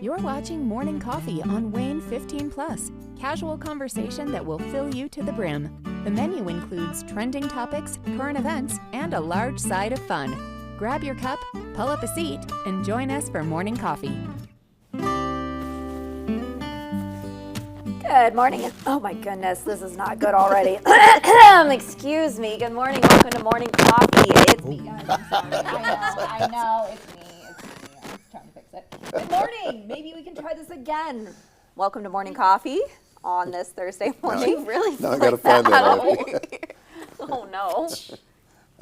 You're watching Morning Coffee on Wayne 15 Plus. Casual conversation that will fill you to the brim. The menu includes trending topics, current events, and a large side of fun. Grab your cup, pull up a seat, and join us for Morning Coffee. Good morning. Oh my goodness, this is not good already. Excuse me. Good morning. Welcome to Morning Coffee. It's me. I'm sorry. I know. It's me. I'm trying to fix it. Good morning. Maybe we can try this again. Welcome to Morning Coffee on this Thursday morning. Now I gotta find that. Oh no.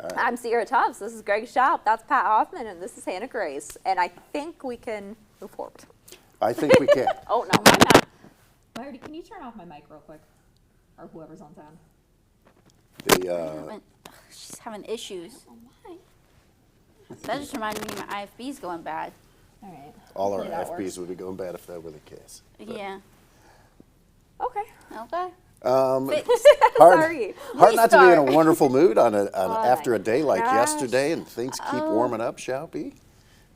Right. I'm Sierra Tubbs. This is Greg Schaub. That's Pat Hoffman, and this is Hannah Grace. And I think we can move forward. I think we can. Oh no, I'm not. Marty, can you turn off my mic real quick? Or whoever's on sound. She's having issues. Oh, why? That just reminded me my IFB's going bad. All right. All our IFBs would be going bad if that were the case. But. Yeah. Okay. Okay. Sorry. Hard not to be in a wonderful mood after a day like yesterday, and things keep warming up, shall be?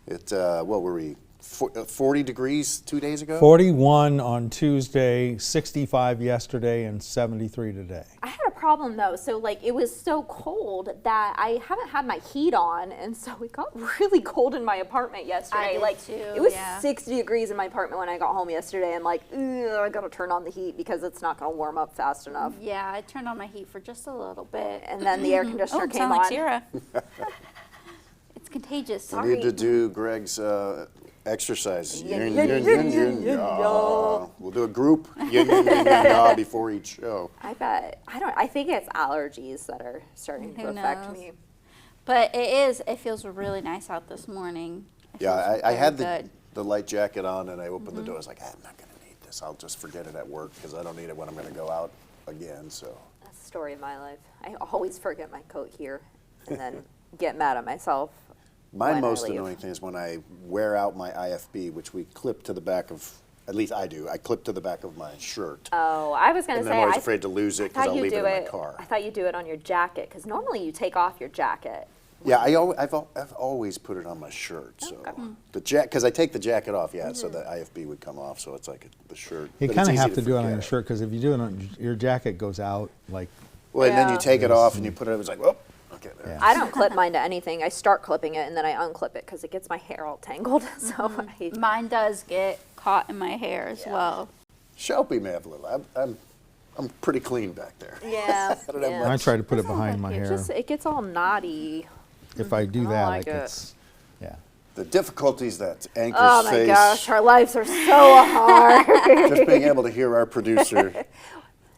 What were we? 40 degrees 2 days ago? 41 on Tuesday, 65 yesterday, and 73 today. I had a problem though. So like it was so cold that I haven't had my heat on, and so it got really cold in my apartment yesterday. I did too, it was yeah. 60 degrees in my apartment when I got home yesterday. I'm like, I gotta turn on the heat because it's not gonna warm up fast enough. Yeah, I turned on my heat for just a little bit. And then the air conditioner came sound on. like Sierra. It's contagious. We need to do Greg's exercise. Yin, Yin, yin, yin, yin, yin, yin, yin, yin, ya. We'll do a group yin, yin, yin, yin, ya before each show. I bet. I think it's allergies that are starting to affect knows? me. But it feels really nice out this morning. I had the light jacket on, and I opened the door. I was like, I'm not going to need this. I'll just forget it at work because I don't need it when I'm going to go out again. So That's the story of my life. I always forget my coat here and then get mad at myself. my most annoying thing is when I wear out my IFB, which we clip to the back of, at least I do, I clip to the back of my shirt. Oh, I was going to say. And I'm always afraid to lose it because I'll leave it in my car. I thought you do it on your jacket because normally you take off your jacket. Yeah, I've always put it on my shirt. So the because I take the jacket off, so the IFB would come off. So it's like the shirt. You kind of have to do it on your shirt because if you do it on your jacket, goes out like. Well, and then you take it off and you put it. It's like, oh, okay, there. Yeah. I don't clip mine to anything. I start clipping it and then I unclip it because it gets my hair all tangled. So Mine does get caught in my hair as well. Shelby may have a little. I'm pretty clean back there. Yeah. I don't have much. I try to put it behind my hair. It gets all knotty. If I do I that, like it gets, yeah. The difficulties that anchors Oh my face. gosh, our lives are so hard. Just being able to hear our producer.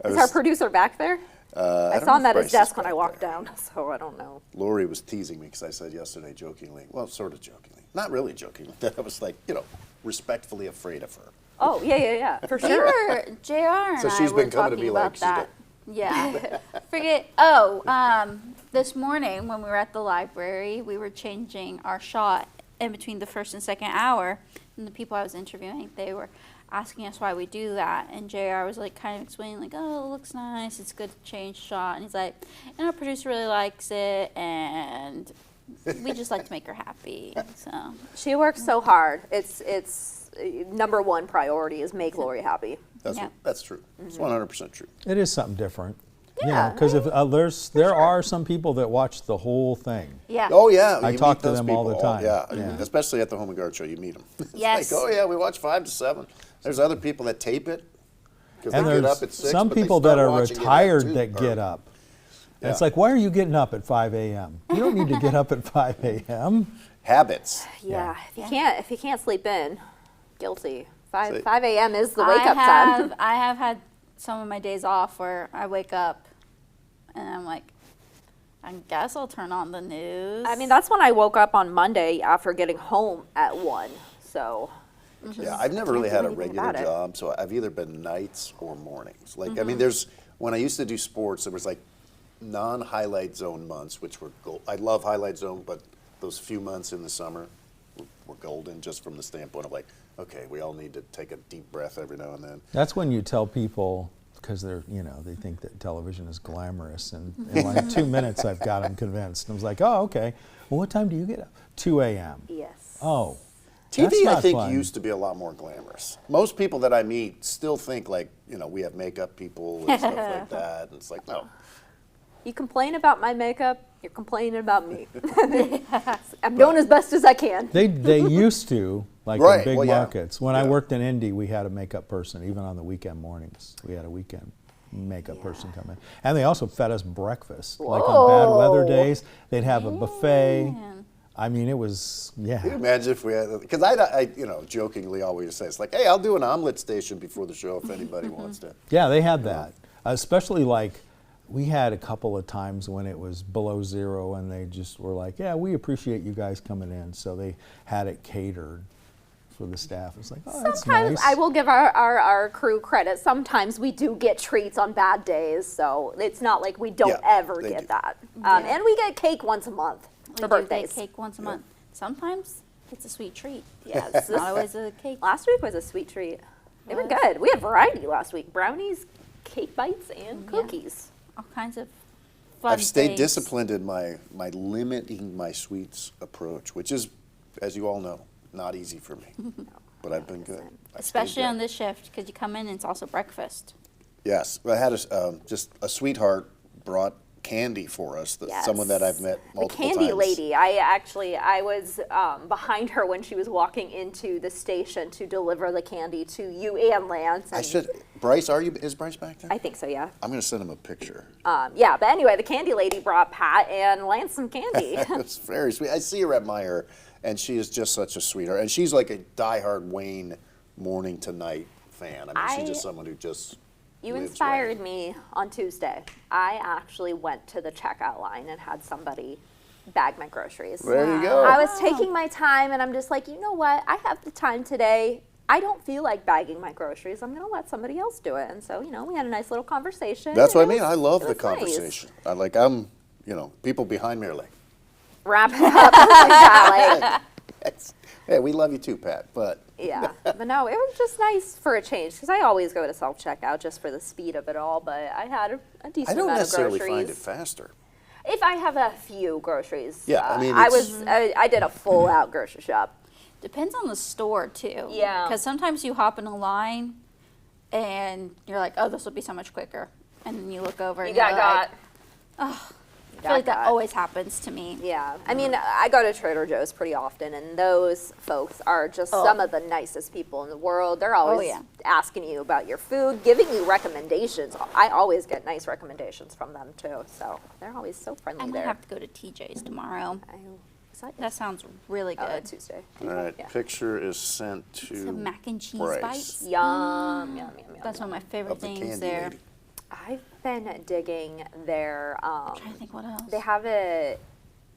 Is our producer back there? I saw him at his desk when I walked down. down, so I don't know. Lori was teasing me because I said yesterday jokingly, well, sort of jokingly, not really jokingly, that I was like, respectfully afraid of her. Oh, yeah, for We sure. were, JR and So I she's were been coming to talking me like about she's that. Yeah. This morning when we were at the library, we were changing our shot in between the first and second hour, and the people I was interviewing, they were asking us why we do that, and JR was like kind of explaining like, oh, it looks nice, it's good to change shot, and he's like, and our producer really likes it, and we just like to make her happy. So She works so hard. It's number one priority is make Lori happy. That's true. It's 100% true. It is something different. Yeah, Because if there are some people that watch the whole thing. yeah. Oh, yeah. I you talk meet to those them all the people. time. Yeah, Yeah. especially at the Home and Guard show, you meet them. It's Yes. like, oh, yeah, we watch 5 to 7. There's other people that tape it because And they get there's up at 6. some but they people start that are watching it at retired 2 that get or- up. Yeah. It's like, why are you getting up at 5 a.m.? You don't need to get up at 5 a.m. Habits. Yeah, if you can't sleep in, guilty. 5 See? a.m. is the wake up time. I have had some of my days off where I wake up and I'm like, I guess I'll turn on the news. I mean, that's when I woke up on Monday after getting home at 1. So. Yeah, I've never really had a anything regular about it. job, so I've either been nights or mornings. Like, I mean, when I used to do sports, there was like non-highlight zone months, which were gold. I love highlight zone, but those few months in the summer were golden just from the standpoint of like, okay, we all need to take a deep breath every now and then. That's when you tell people, because they think that television is glamorous, and in like 2 minutes I've got them convinced. And I was like, oh, okay. Well, what time do you get up? 2 a.m. Yes. Oh, That's TV, I not think, fun. used to be a lot more glamorous. Most people that I meet still think like, we have makeup people and stuff like that. And it's like, no. You complain about my makeup, you're complaining about me. I'm doing as best as I can. They used to, like Right, in big well, yeah. markets. When I Yeah. worked in Indy, we had a makeup person, even on the weekend mornings. We had a weekend makeup person come in. And they also fed us breakfast. Like on bad weather Whoa. days, they'd have a buffet. I mean, it was, Can you yeah. imagine if we had, because I jokingly always say, it's like, hey, I'll do an omelet station before the show if anybody wants to. Yeah, they had that. Especially like, we had a couple of times when it was below zero and they just were like, yeah, we appreciate you guys coming in. So they had it catered for the staff. It's like, oh, that's Sometimes nice. I will give our crew credit. Sometimes we do get treats on bad days, so it's not like we don't Yeah, ever they get do. that. And we get cake once a month We for do birthdays. get cake once a month. Sometimes it's a sweet treat. Yes. It's not always a cake. Last week was a sweet treat. They were Was. good. We had variety last week: brownies, cake bites, and Yeah. cookies. All kinds of fun I've stayed things. disciplined in my limiting my sweets approach, which is, as you all know, not easy for me. But I've been good. I've stayed Especially on good. this shift, because you come in and it's also breakfast. Yes, I had just a sweetheart brought candy for us. Someone that I've met The multiple candy times. lady. I was behind her when she was walking into the station to deliver the candy to you and Lance. I and- should. Bryce, is Bryce back there? I think so. Yeah. I'm gonna send him a picture. Yeah. But anyway, the candy lady brought Pat and Lance some candy. It's very sweet. I see her at Meyer, and she is just such a sweetheart. And she's like a diehard Wayne morning to night fan. I mean, she's just someone who just. You lives inspired Wayne. me on Tuesday. I actually went to the checkout line and had somebody bag my groceries. There you go. I was taking my time and I'm just like, you know what? I have the time today. I don't feel like bagging my groceries. I'm going to let somebody else do it. And so, we had a nice little conversation. That's what I and it mean. was- I love it the was nice. conversation. People behind me are like, Wrap it up. Exactly. hey, we love you too, Pat. But Yeah. But no, it was just nice for a change because I always go to self-checkout just for the speed of it all. But I had a decent I don't amount of necessarily groceries. find it faster. If I have a few groceries, Yeah, I mean, I did a full out grocery shop. Depends on the store, too. Yeah. Because sometimes you hop in a line and you're like, oh, this will be so much quicker. And then you look over You and got you're got. like, I feel like that always happens to me. Yeah, I mean, I go to Trader Joe's pretty often, and those folks are just some of the nicest people in the world. They're always yeah. asking you about your food, giving you recommendations. I always get nice recommendations from them too, so they're always so friendly I might there. have to go to TJ's tomorrow. I'm excited. That sounds really Oh, good. Tuesday. All right, Yeah. picture is sent to Some mac and cheese Bryce. bites. Yum, yum, yum, yum. That's one of my favorite Of the things candy there. lady. I've been digging their. I'm trying to think what else. They have it.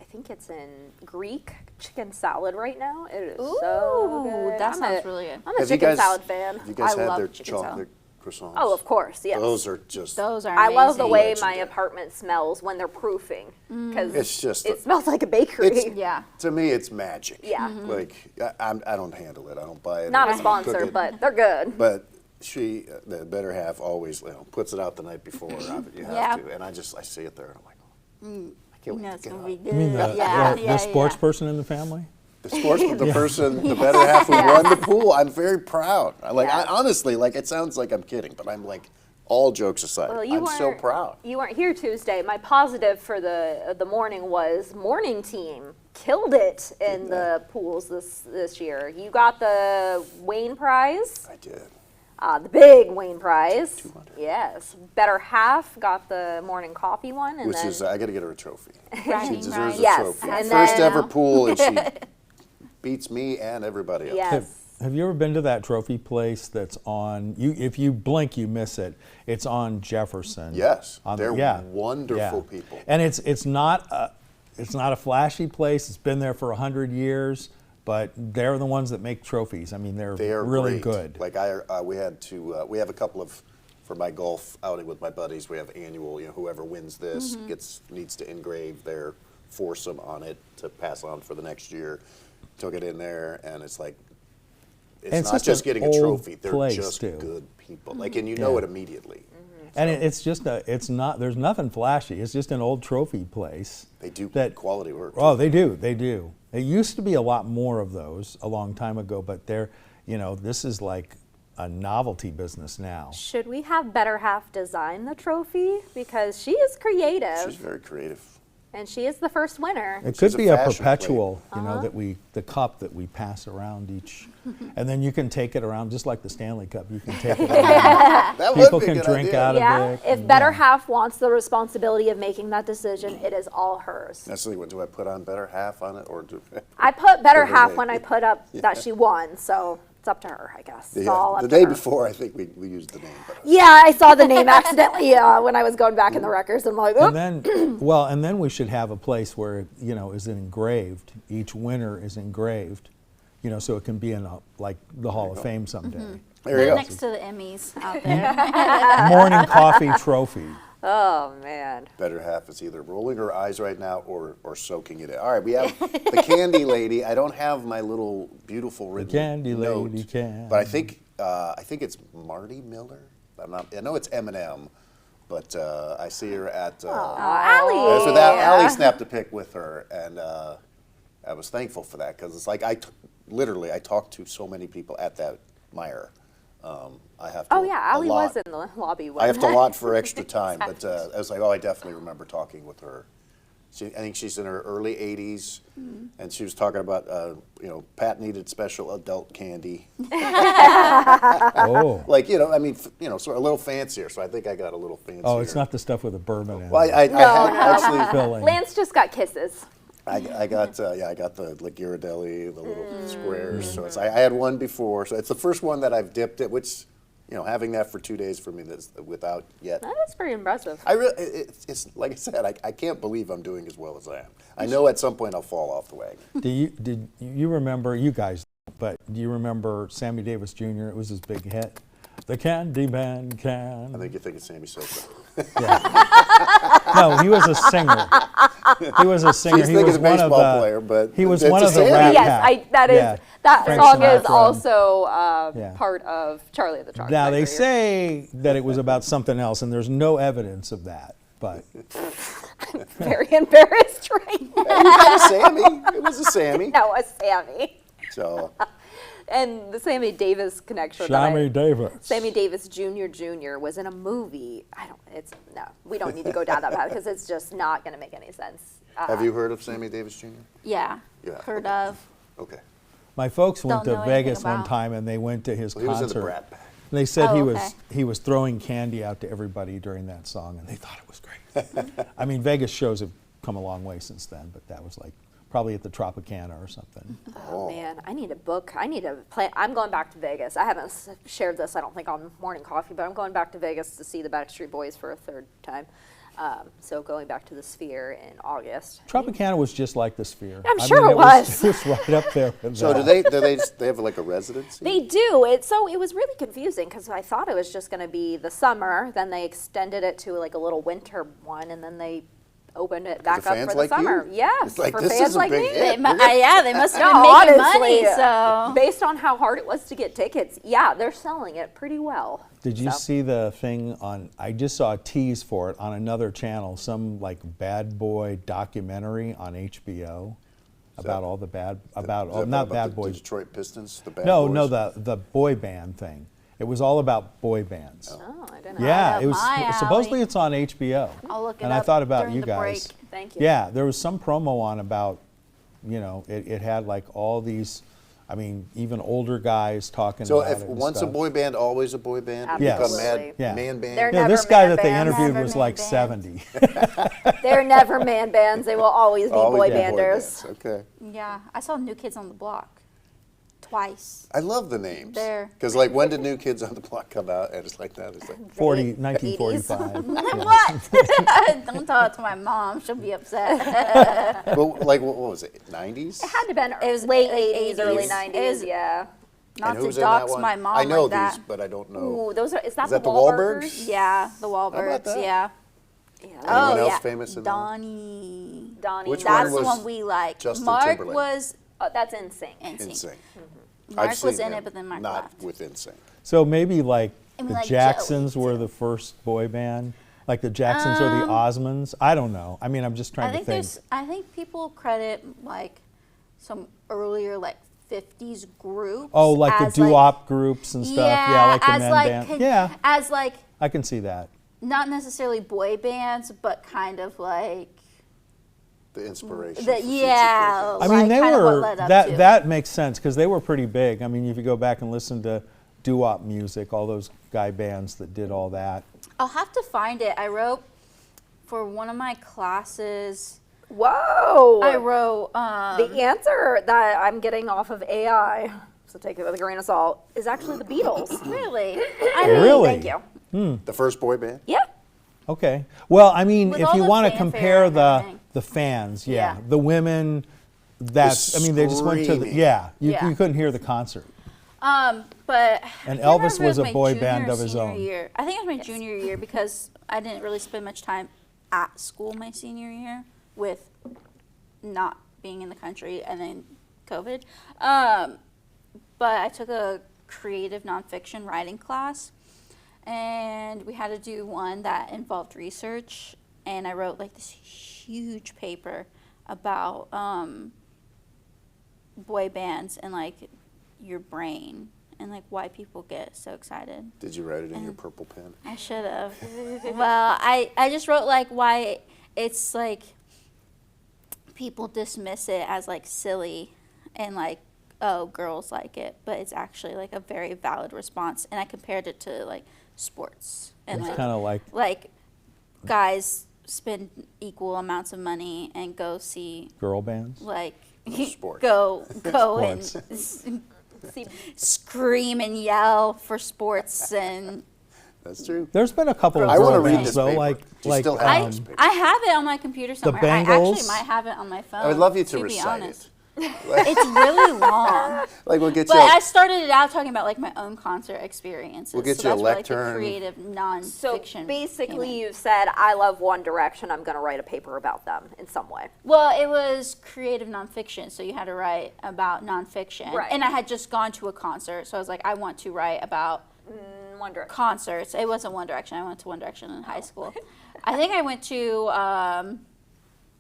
I think it's in Greek chicken salad right now. It is so Ooh, good. that I'm sounds a- really good. I'm a Have you chicken guys- salad fan. Have you guys I had love their chicken salad. chocolate croissants? Oh, of course, yes. Those are just. Those are I amazing. love the way my Legendary. apartment smells when they're proofing because It's just. it smells like a bakery. It's- Yeah. To me, it's magic. Yeah. Like I don't handle it. I don't buy it. Not I a don't cook sponsor, it. but they're good. But she, the better half, always puts it out the night before. You have Yeah. to, and I see it there, and I'm like, I can't wait That's to get gonna up. be good. You mean the sports person in the family? The sportsman, the person, the better half who won the pool. I'm very proud. I honestly, it sounds like I'm kidding, but I'm like, all jokes aside, Well, you I'm so weren't- proud. You weren't here Tuesday. My positive for the morning was morning team killed it in the pools this year. You got the Wayne Prize. I did. The big Wayne Prize. 200. Yes. Better half got the morning coffee one. And Which then, is, I got to get her a trophy. She Bragging deserves rights. a Yes, trophy. and First then- ever pool, and she beats me and everybody else. yes. Have you ever been to that trophy place that's on, if you blink, you miss it. It's on Jefferson. Yes, On they're wonderful people. And it's not a flashy place. It's been there for 100 years, but they're the ones that make trophies. I mean, they're They are really great. good. Like we have a couple of, for my golf outing with my buddies, we have annual, whoever wins this needs to engrave their foursome on it to pass on for the next year. Took it in there, and it's like, it's And it's not just just an getting a old trophy. They're place, just too. good people. And you know Yeah. it immediately. And it's not, there's nothing flashy. It's just an old trophy place. They do that- quality work. Oh, they do. It used to be a lot more of those a long time ago, but this is like a novelty business now. Should we have Better Half design the trophy? Because she is creative. She's very creative. And she is the first winner. It She's could a be a fashion perpetual, the cup that we pass around each, and then you can take it around just like the Stanley Cup. You can take it around. That People would be a can good drink idea. out Yeah, of it. if and, Better Half wants the responsibility of making that decision, it is all hers. That's like, what, do I put on Better Half on it, or do? I put Better Good Half way. when I put up that she won, so it's up to her, I guess. It's Yeah, all up the to day her. before, I think we used the name. But Yeah, I saw the name accidentally when I was going back in the records. I'm like, And oop. then, and then we should have a place where it, is engraved. Each winner is engraved, so it can be in like the Hall of Fame someday. there Put you it go. next to the Emmys out there. Morning coffee trophy. Oh, man. Better Half is either rolling her eyes right now or soaking it in. All right, we have the Candy Lady. I don't have my little beautiful written Candy note, Lady can. but I think it's Marty Miller. I know it's Eminem, but I see her at. Allie. So that Allie snapped a pic with her, and I was thankful for that because it's like I talked to so many people at that Meijer. I have to. Oh, yeah, Allie allot- was in the lobby. I have to wasn't lot for extra time, but I was like, I definitely remember talking with her. I think she's in her early 80s, and she was talking about, Pat needed special adult candy. Oh. Like, sort of a little fancier, so I think I got a little fancier. Oh, it's not the stuff with the bourbon in Well, it. I had actually, Filling. Lance just got kisses. I got the Ghirardelli, the little squares. So I had one before, so it's the first one that I've dipped it, which, having that for 2 days for me, that's without yet. That is pretty impressive. It's like I said, I can't believe I'm doing as well as I am. I know at some point I'll fall off the wagon. Did you remember, you guys, but do you remember Sammy Davis Jr.? It was his big hit. The Candyman can. I think you think it's Sammy Sosa. No, he was a singer. He was a singer. She's He thinking was a one of baseball the. player, but he was it's one a of the Sammy. Rat Yes, Pack. that Frank song is Sinatra. also Yeah. part of Charlie and the Chocolate Now they Factory. say that it was about something else, and there's no evidence of that. But Very embarrassed right now. You got a Sammy. It was a Sammy. No, a Sammy. So And the Sammy Davis connection. Sammy Davis. Sammy Davis Jr. was in a movie. We don't need to go down that path because it's just not going to make any sense. have you heard of Sammy Davis Jr.? Yeah. Yeah, Heard okay. of. Okay. My folks went Don't to know Vegas anything one about. time, and they went to his Well, he was in concert. the Brat Pack. And they said Oh, he okay. was throwing candy out to everybody during that song, and they thought it was great. I mean, Vegas shows have come a long way since then, but that was like probably at the Tropicana or something. Oh, man, I need a book. I need a plan. I'm going back to Vegas. I haven't shared this, I don't think, on Morning Coffee, but I'm going back to Vegas to see the Backstreet Boys for a third time. So going back to the Sphere in August. Tropicana was just like the Sphere. I'm I sure mean, it was. It was right up there with So that. they have like a residency? They do. It was really confusing because I thought it was just going to be the summer. Then they extended it to like a little winter one, and then they opened it back up fans for the like summer. you? Yes, It's like, for this fans is a like big me. hit. They must have No, been making honestly, money. So based on how hard it was to get tickets, yeah, they're selling it pretty well. Did you So. see the thing on, I just saw a tease for it on another channel, some like bad boy documentary on HBO about all the bad, about, Is that not about bad the boys. Detroit Pistons, the bad No, boys? no, the boy band thing. It was all about boy bands. Oh, I didn't know. Yeah, up it was my supposedly alley. it's on HBO. I'll look it and I up thought about during you the guys. break. Thank you. Yeah, there was some promo on about, it had like all these, I mean, even older guys talking So about if it and once a stuff. boy band, always a boy band? You Yes. become Absolutely. Yeah. man band? They're Yeah, never this guy man that they bands. interviewed Never was man like bands. 70. They're never man bands. They will always be Always boy been banders. bands. Okay. yeah, I saw New Kids on the Block twice. I love the names. There. Because like when did New Kids on the Block come out? And it's like that. It's like, 1945. What? Don't tell it to my mom. She'll be upset. well, like what was it? 90s? It had to have been It was late late 80s, early 80s. 90s. It was- Yeah. Not And to who's in that dox one? my mom I know like that. these, but I don't know. Ooh, those are. Is that, Is that the the Wahlbergs? Wahlbergs? Yeah, the about Wahlbergs. that? Yeah. Yeah. Anyone Oh else yeah. famous in that? Donnie. Donnie. Which That's one the was one we like. Justin Mark Timberlake? was That's NSYNC. NSYNC. NSYNC. Mark I've was seen in him, it, but then Mark not left. with NSYNC. So maybe like And the like Jacksons Joey, were too. the first boy band, like the Jacksons or the Osmonds. I don't know. I mean, I'm just I trying to think think. I think people credit like some earlier like 50s groups. Oh, like the as, doo-wop groups and stuff. Yeah, like the as men like band. Yeah, as like I can see that. not necessarily boy bands, but kind of like The inspiration. the for future yeah. programs. I mean, like they kind of what were led up that to. that makes sense because they were pretty big. I mean, if you go back and listen to doo-wop music, all those guy bands that did all that. I'll have to find it. I wrote for one of my classes. Whoa! I wrote the answer that I'm getting off of AI, so take it with a grain of salt, is actually the Beatles. really. Really? Thank you. The first boy band? Yeah. Okay. Well, I mean, With if all you the want to fanfare compare and the everything. fans, Yeah. the women, that's I mean, they just went to the screaming. you Yeah. couldn't hear the concert. But And I can't Elvis remember if was it a my boy junior band or of his senior own. Year. I think it was my junior year because I didn't really spend much time at school my senior year with not being in the country and then COVID. But I took a creative nonfiction writing class, and we had to do one that involved research, and I wrote like this huge paper about boy bands and like your brain and like why people get so excited. Did you write it in your purple pen? I should have. Well, I just wrote like why it's like people dismiss it as like silly and like, oh, girls like it, but it's actually like a very valid response. And I compared it to like sports and It's like kind of like guys spend equal amounts of money and go see girl bands. like Sports. go and Sports. scream and yell for sports and That's true. There's been a couple of I want to girl read bands this though, paper. like Do you like still have I, this paper? I have it on my computer somewhere. I Bangles? actually might have it on my phone. I would love you to be recite honest. it. It's really long. Like we'll get But you. I started it out talking about like my own concert experiences. We'll get so you a that's where, like, lectern. the creative So nonfiction. came basically, in. you've said, I love One Direction. I'm going to write a paper about them in some way. Well, it was creative nonfiction, so you had to write about nonfiction. Right. And I had just gone to a concert, so I was like, I want to write about One Direction. concerts. It wasn't One Direction. I went to One Direction in high school. I think I went to.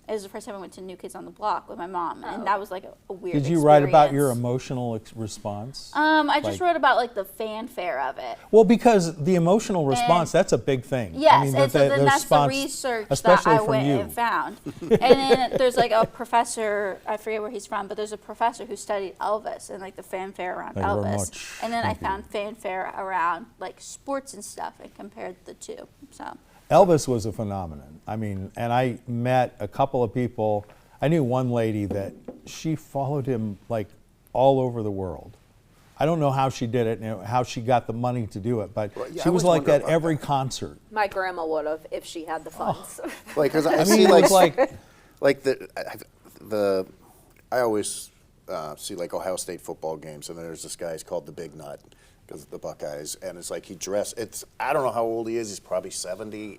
It was the first time I went to New Kids on the Block with my mom, and that was like a weird. Did you write about your experience. emotional response? I just like- wrote about like the fanfare of it. Well, because the emotional response, that's a big thing. Yes, I mean, and so then that's the response, research that especially I from went you. and found. And then there's like a professor, I forget where he's from, but there's a professor who studied Elvis and like the fanfare around Thank you very Elvis. much. And then I Thank you. found fanfare around like sports and stuff and compared the two. So Elvis was a phenomenon. I mean, and I met a couple of people. I knew one lady that she followed him like all over the world. I don't know how she did it and how she got the money to do it, but Well, yeah, she I was always like wonder at about every that. concert. My grandma would have if she had the funds. Like, because I I see mean, it like was like I always see like Ohio State football games, and there's this guy. He's called the Big Nut because of the Buckeyes, and it's like he dressed. I don't know how old he is. He's probably 70,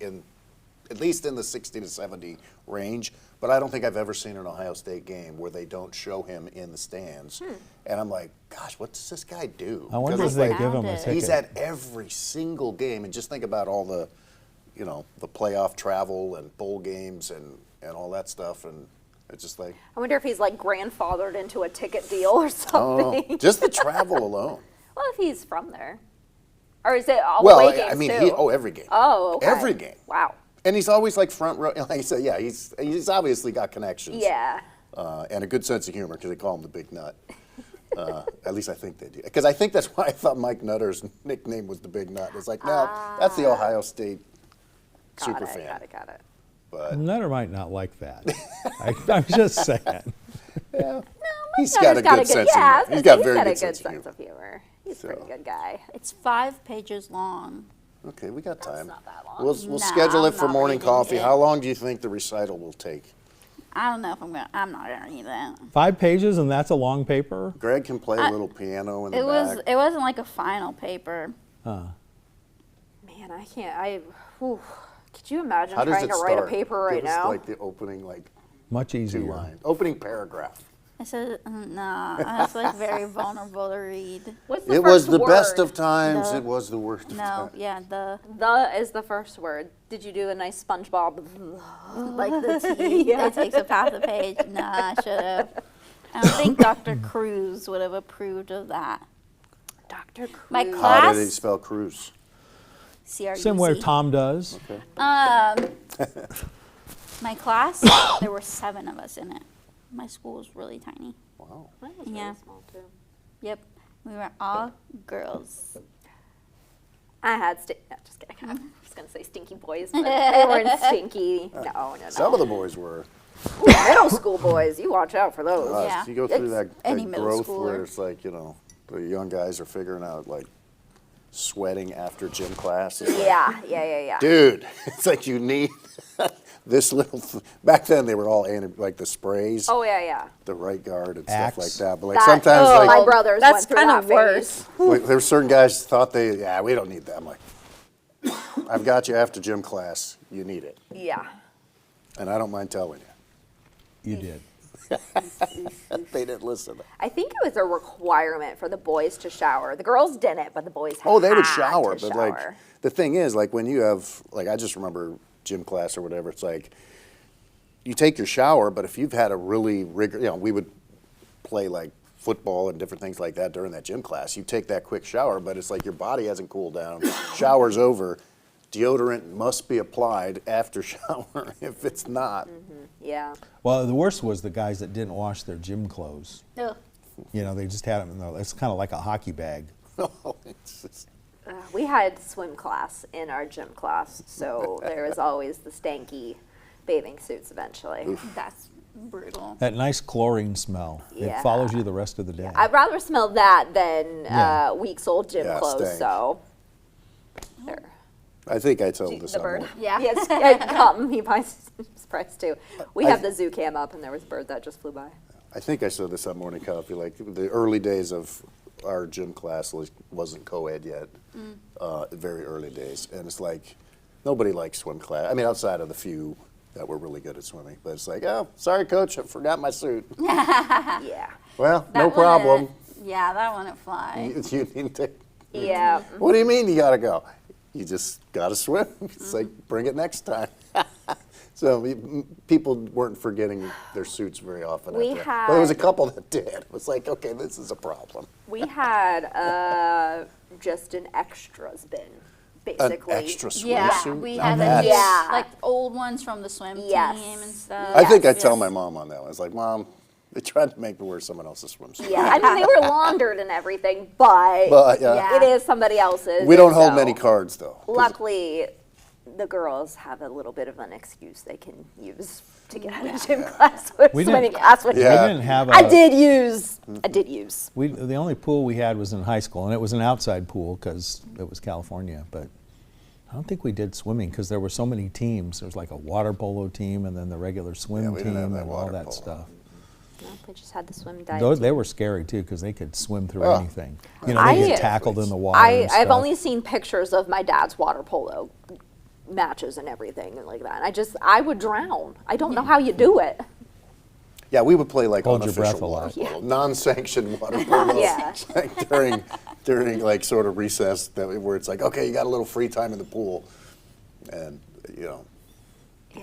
at least in the 60 to 70 range. But I don't think I've ever seen an Ohio State game where they don't show him in the stands. And I'm like, gosh, what does this guy do? I wonder 'Cause if it's they like, give him a He's ticket. he's at every single game, and just think about all the, the playoff travel and bowl games and all that stuff, and it's just like, I wonder if he's like grandfathered into a ticket deal or oh, something. just the travel alone. Well, if he's from there. Or is it all Well, away games I mean, too? every game. Oh, okay. Every game. Wow. And he's always like front row. Like I said, yeah, he's obviously got connections. Yeah. And a good sense of humor because they call him the Big Nut. At least I think they do. Because I think that's why I thought Mike Nutter's nickname was the Big Nut. It's like, no, that's the Ohio State super fan. Got it. But Nutter might not like that. I'm just saying. he's got a good sense of humor. He's got very good sense of humor. humor. He's a So. pretty good guy. it's 5 pages long. Okay, we got time. not that long. We'll No, schedule it I'm for not morning reading coffee. it. How long do you think the recital will take? I don't know if I'm not gonna read that. 5 pages and that's a long paper? Greg can play a little piano in the It was. back. It wasn't like a final paper. Man, I can't. Whew. Could you imagine How does trying it to start? write a paper right Give us, now? like the opening, like Much 2 easier. lines. Opening paragraph. I said no. It's like very vulnerable to read. What's the It was first the best word? of times. The- It was the worst of No, times. yeah, the The is the first word. Did you do a nice SpongeBob? like the T. It takes up half the page. Nah, I should have. I don't think Dr. Cruz would have approved of that. Dr. Cruz. My How do class, they spell cruise? CRUZ. Same way Tom does. Okay. My class, there were 7 of us in it. My school was really tiny. Wow. Mine was Yeah. really small too. Yep, we were all girls. I had no, just kidding. I was gonna say stinky boys, but they weren't stinky. No. Some of the boys were. Ooh, middle school boys, you watch out for those. Yeah. You go through It's that any middle growth where schooler. it's like, the young guys are figuring out, like, sweating after gym class. It's like, Yeah. dude, it's like you need this little. Back then, they were all like the sprays, Oh yeah. the right guard and Axe. stuff like that. But like That- sometimes, oh, like, my brothers That's went through kind that of worse. phase. like, there were certain guys thought we don't need that. I'm like, I've got you after gym class. You need it, Yeah. and I don't mind telling you. You did. They didn't listen. I think it was a requirement for the boys to shower. The girls didn't, but the boys Oh, they would had shower, to but like shower. the thing is, like when you have, like I just remember gym class or whatever. It's like you take your shower, but if you've had a really we would play like football and different things like that during that gym class. You take that quick shower, but it's like your body hasn't cooled down. Shower's over. Deodorant must be applied after shower. If it's not, Yeah. Well, the worst was the guys that didn't wash their gym clothes. Ugh. They just had them in it's kind of like a hockey bag. it's just, We had swim class in our gym class, so there was always the stanky bathing suits eventually. That's brutal. That nice chlorine smell. Yeah. It follows you the rest of the day. I'd rather smell that than Yeah. weeks old gym Yeah, clothes. stank. So there. I think I told this The on bird. one. Yeah. Yes, come. He buys surprise too. We I- have the zoo cam up, and there was a bird that just flew by. I think I saw this on Morning Coffee. Like the early days of our gym class wasn't co-ed yet, very early days, and it's like nobody likes swim class. I mean, outside of the few that were really good at swimming, but it's like, oh, sorry, coach, I forgot my suit. Yeah. Well, That no problem. wouldn't- Yeah, that wouldn't fly. You need to. Yeah. What do you mean you gotta go? You just gotta swim. It's like bring it next time. So people weren't forgetting their suits very often. We after that. Well, there was a had- couple that did. It was like, okay, this is a problem. We had just an extras bin, An basically. extra swimsuit. Yeah, we Now had that's- Yeah. like old ones from the swim Yes. team and stuff. I think I Yes. tell my mom on that one. It's like, Mom, they tried to make me wear someone else's swimsuit. Yeah, I mean they were laundered and everything, but, But, yeah. it is somebody else's. We don't and hold so many cards though. 'Cause Luckily, the girls have a little bit of an excuse they can use to get out of gym class or We swimming didn't- class. Which Yeah. We didn't have a. I did use. I did use. The only pool we had was in high school, and it was an outside pool because it was California. But I don't think we did swimming because there were so many teams. There was like a water polo team, and then the regular swim Yeah, we team, didn't have that and all water that polo. stuff. No, we just had the swim dive. They were scary too because they could swim through Oh. anything. They get tackled in the water. and I've stuff. only seen pictures of my dad's water polo matches and everything and like that. And I would drown. I don't know how you do it. Yeah, we would play like Hold your unofficial breath a lot. water polo, non-sanctioned water polo. Yeah. Like during like sort of recess where it's like, okay, you got a little free time in the pool, and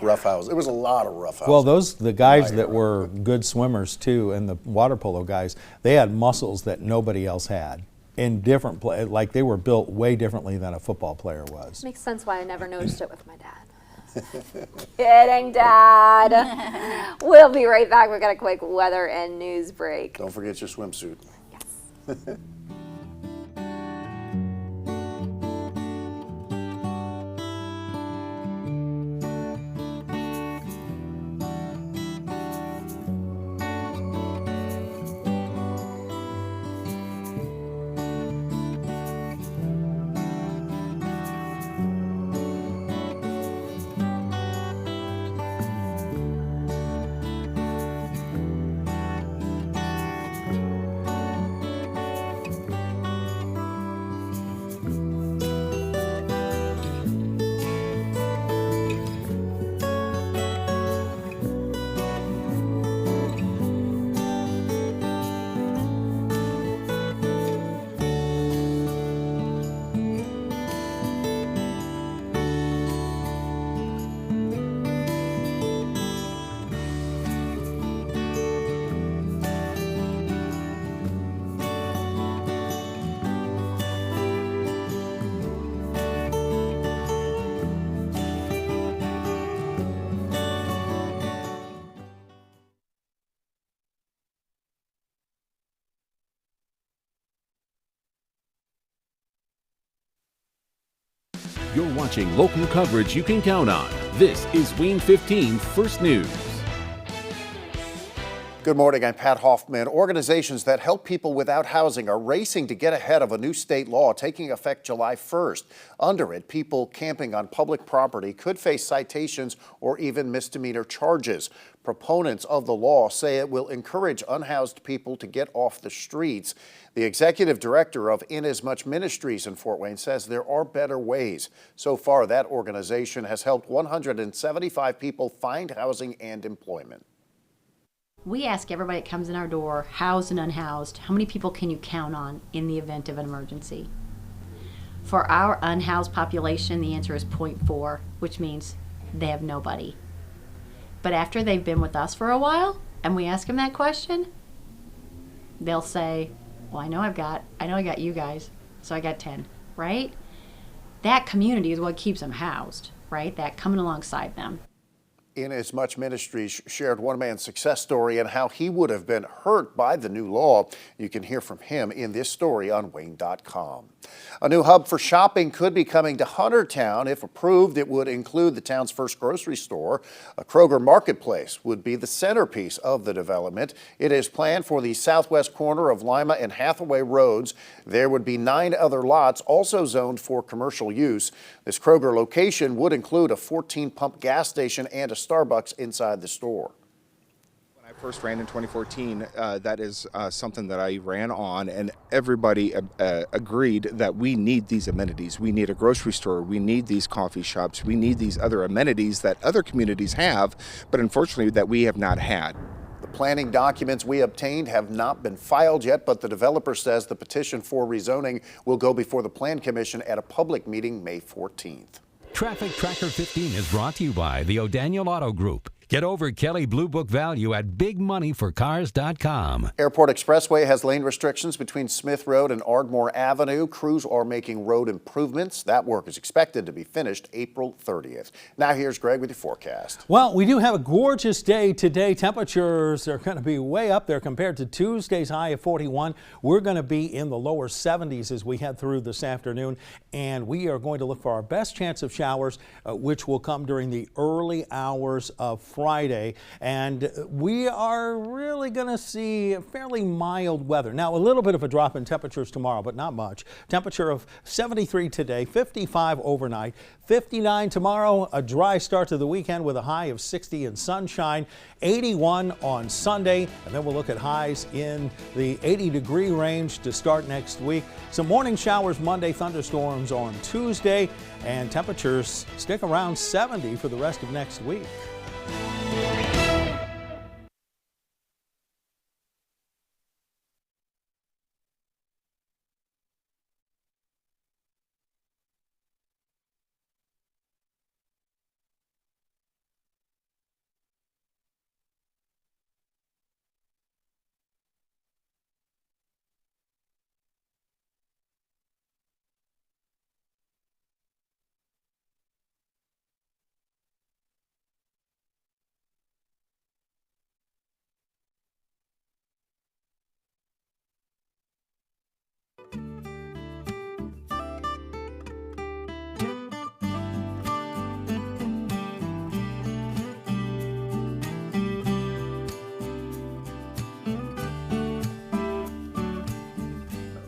rough house. It was a lot of rough house. Well, the guys Right. that were good swimmers too, and the water polo guys, they had muscles that nobody else had in different like they were built way differently than a football player was. Makes sense why I never noticed it with my dad. Kidding, Dad. We'll be right back. We've got a quick weather and news break. Don't forget your swimsuit. You're watching local coverage you can count on. This is Wayne 15 First News. Good morning, I'm Pat Hoffman. Organizations that help people without housing are racing to get ahead of a new state law taking effect July 1st. Under it, people camping on public property could face citations or even misdemeanor charges. Proponents of the law say it will encourage unhoused people to get off the streets. The executive director of Inasmuch Ministries in Fort Wayne says there are better ways. So far, that organization has helped 175 people find housing and employment. We ask everybody that comes in our door, housed and unhoused, how many people can you count on in the event of an emergency? For our unhoused population, the answer is 0.4, which means they have nobody. But after they've been with us for a while, and we ask them that question, they'll say, well, I know I got you guys, so I got 10, right? That community is what keeps them housed, right? That coming alongside them. Inasmuch Ministries shared one man's success story and how he would have been hurt by the new law. You can hear from him in this story on Wayne.com. A new hub for shopping could be coming to Huntertown. If approved, it would include the town's first grocery store. A Kroger Marketplace would be the centerpiece of the development. It is planned for the southwest corner of Lima and Hathaway roads. There would be 9 other lots also zoned for commercial use. This Kroger location would include a 14-pump gas station and a Starbucks inside the store. When I first ran in 2014, that is something that I ran on, and everybody agreed that we need these amenities. We need a grocery store. We need these coffee shops. We need these other amenities that other communities have, but unfortunately that we have not had. The planning documents we obtained have not been filed yet, but the developer says the petition for rezoning will go before the Plan Commission at a public meeting May 14th. Traffic Tracker 15 is brought to you by the O'Daniel Auto Group. Get over Kelly Blue Book value at bigmoneyforcars.com. Airport Expressway has lane restrictions between Smith Road and Ardmore Avenue. Crews are making road improvements. That work is expected to be finished April 30th. Now here's Greg with your forecast. Well, we do have a gorgeous day today. Temperatures are going to be way up there compared to Tuesday's high of 41. We're going to be in the lower 70s as we head through this afternoon, and we are going to look for our best chance of showers, which will come during the early hours of Friday, and we are really going to see fairly mild weather. Now, a little bit of a drop in temperatures tomorrow, but not much. Temperature of 73 today, 55 overnight, 59 tomorrow, a dry start to the weekend with a high of 60 and sunshine, 81 on Sunday, and then we'll look at highs in the 80-degree range to start next week. Some morning showers Monday, thunderstorms on Tuesday, and temperatures stick around 70 for the rest of next week.